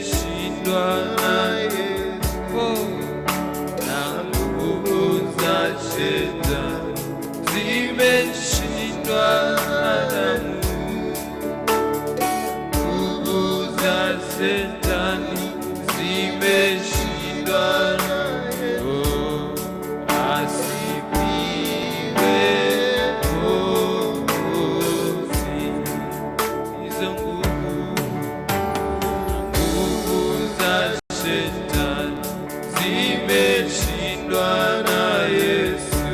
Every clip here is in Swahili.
zimeshindwa naye, na nguvu za shetani zimeshindwa na damu. Nguvu za shetani zimeshindwa naye, asifiwe Mwokozi. Hizo nguvu za shetani zimeshindwa na Yesu.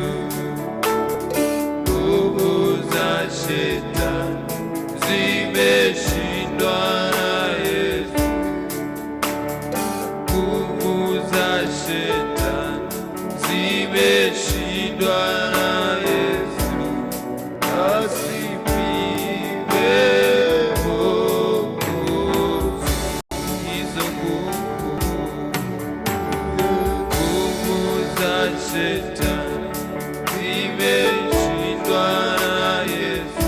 Nguvu za shetani zimeshindwa na Yesu. Nguvu za shetani zimeshindwa na Yesu. Asifiwe Mwokozi. Hizo nguvu za shetani zimeshindwa na Yesu.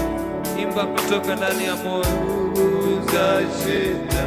Imba kutoka ndani ya moyo. Nguvu za shetani